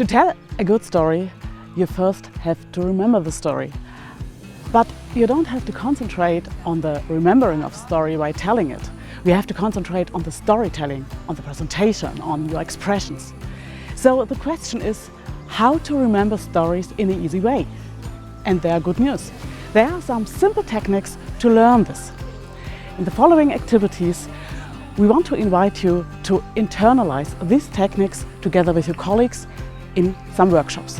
To tell a good story, you first have to remember the story. But you don't have to concentrate on the remembering of the story while telling it. We have to concentrate on the storytelling, on the presentation, on your expressions. So the question is how to remember stories in an easy way. And there are good news. There are some simple techniques to learn this. In the following activities, we want to invite you to internalize these techniques together with your colleagues in some workshops.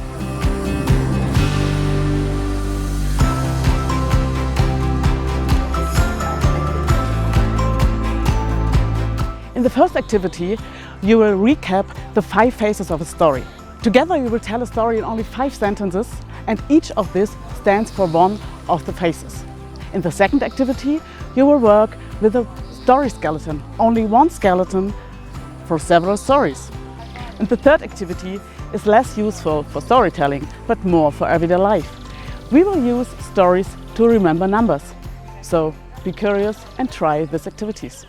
In the first activity, you will recap the 5 phases of a story. Together you will tell a story in only 5 sentences, and each of these stands for one of the phases. In the second activity, you will work with a story skeleton, only one skeleton for several stories. And the third activity is less useful for storytelling, but more for everyday life. We will use stories to remember numbers. So be curious and try these activities.